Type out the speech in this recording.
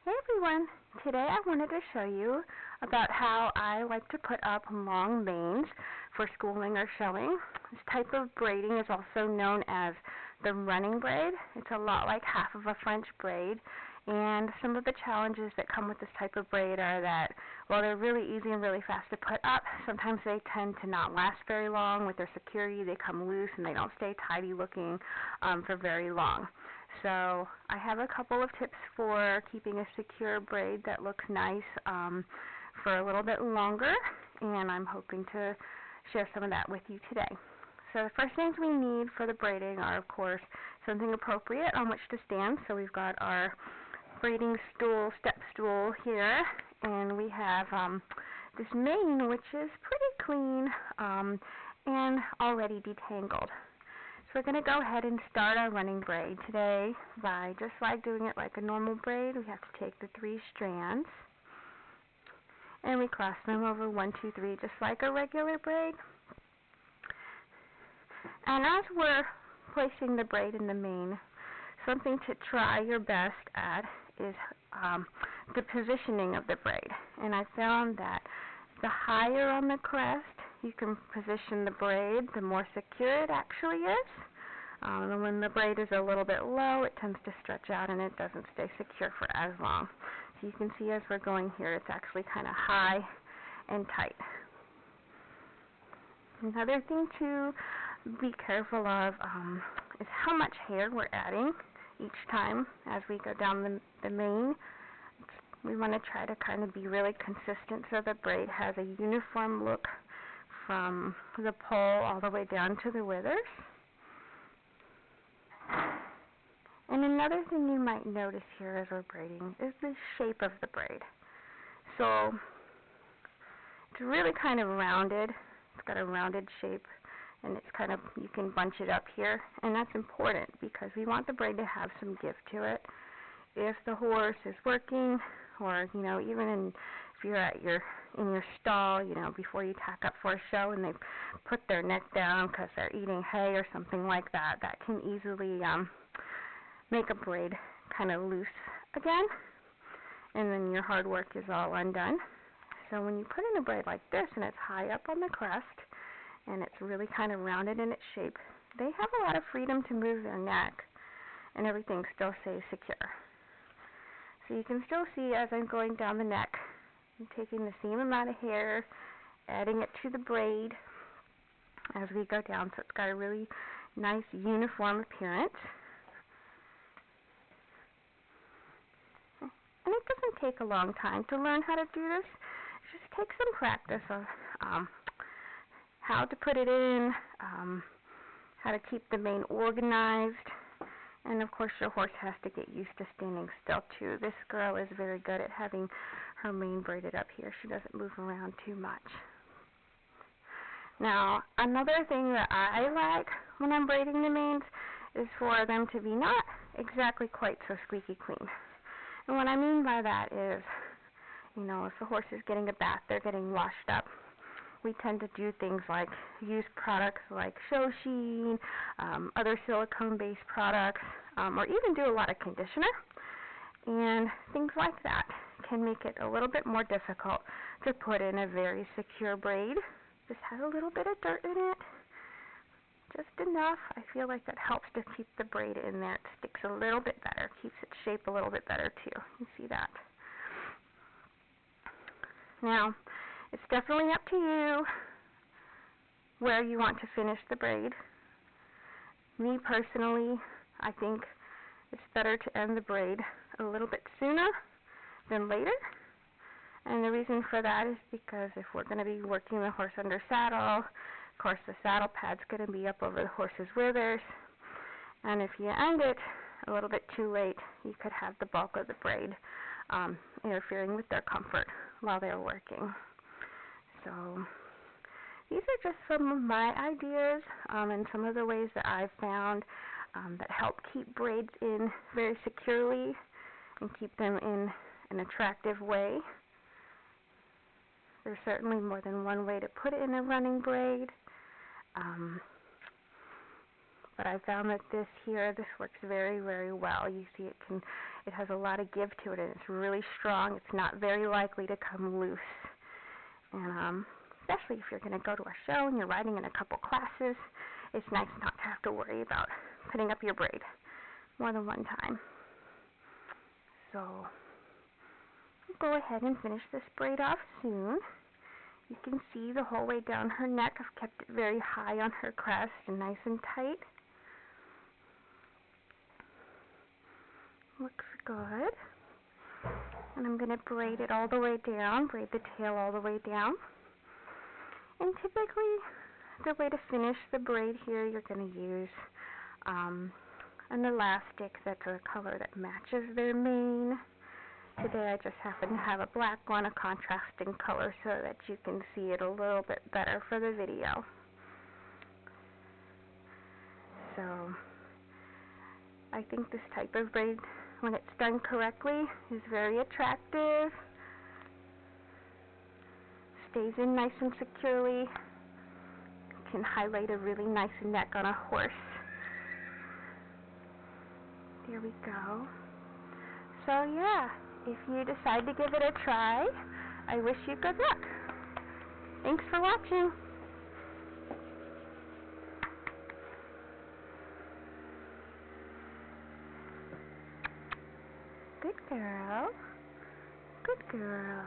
Hey everyone! Today I wanted to show you about how I like to put up long manes for schooling or showing. This type of braiding is also known as the running braid. It's a lot like half of a French braid, and some of the challenges that come with this type of braid are that while they're really easy and really fast to put up, sometimes they tend to not last very long with their security. They come loose and they don't stay tidy looking for very long. So I have a couple of tips for keeping a secure braid that looks nice for a little bit longer, and I'm hoping to share some of that with you today. So the first things we need for the braiding are, of course, something appropriate on which to stand. So we've got our braiding stool, step stool here, and we have this mane, which is pretty clean and already detangled. So we're going to go ahead and start our running braid today by just like doing it like a normal braid. We have to take the 3 strands and we cross them over 1, 2, 3, just like a regular braid. And as we're placing the braid in the mane, something to try your best at is the positioning of the braid. And I found that the higher on the crest you can position the braid, the more secure it actually is. And when the braid is a little bit low, it tends to stretch out and it doesn't stay secure for as long. So you can see as we're going here, it's actually kind of high and tight. Another thing to be careful of is how much hair we're adding each time as we go down the mane. We want to try to kind of be really consistent so the braid has a uniform look from the pole all the way down to the withers. And another thing you might notice here as we're braiding is the shape of the braid. So it's really kind of rounded. It's got a rounded shape, and it's kind of, you can bunch it up here, and that's important because we want the braid to have some give to it. If the horse is working, or even if you're at in your stall, before you tack up for a show and they put their neck down because they're eating hay or something like that, that can easily make a braid kind of loose again, and then your hard work is all undone. So when you put in a braid like this and it's high up on the crest and it's really kind of rounded in its shape, they have a lot of freedom to move their neck and everything still stays secure. So you can still see as I'm going down the neck, I'm taking the same amount of hair, adding it to the braid as we go down, so it's got a really nice uniform appearance. And it doesn't take a long time to learn how to do this. It just takes some practice of how to put it in, how to keep the mane organized. And of course your horse has to get used to standing still too. This girl is very good at having her mane braided up here. She doesn't move around too much. Now, another thing that I like when I'm braiding the manes is for them to be not exactly quite so squeaky clean. And what I mean by that is, if the horse is getting a bath, they're getting washed up. We tend to do things like use products like Show Sheen, other silicone-based products, or even do a lot of conditioner. And things like that can make it a little bit more difficult to put in a very secure braid. This has a little bit of dirt in it, just enough. I feel like that helps to keep the braid in there. It sticks a little bit better, keeps its shape a little bit better too. You see that? Now, it's definitely up to you where you want to finish the braid. Me personally, I think it's better to end the braid a little bit sooner than later. And the reason for that is because if we're going to be working the horse under saddle, of course the saddle pad's going to be up over the horse's withers. And if you end it a little bit too late, you could have the bulk of the braid interfering with their comfort while they're working. So these are just some of my ideas and some of the ways that I've found that help keep braids in very securely and keep them in an attractive way. There's certainly more than one way to put it in a running braid. But I found that this works very, very well. You see it has a lot of give to it, and it's really strong. It's not very likely to come loose. And especially if you're going to go to a show and you're riding in a couple classes, it's nice not to have to worry about putting up your braid more than one time. So I'll go ahead and finish this braid off soon. You can see the whole way down her neck. I've kept it very high on her crest and nice and tight. Looks good. And I'm going to braid it all the way down, braid the tail all the way down. And typically, the way to finish the braid here, you're going to use an elastic that's a color that matches their mane. Today I just happen to have a black one, a contrasting color, so that you can see it a little bit better for the video. So I think this type of braid, when it's done correctly, is very attractive. Stays in nice and securely. Can highlight a really nice neck on a horse. There we go. So yeah, if you decide to give it a try, I wish you good luck. Thanks for watching. Good girl. Good girl.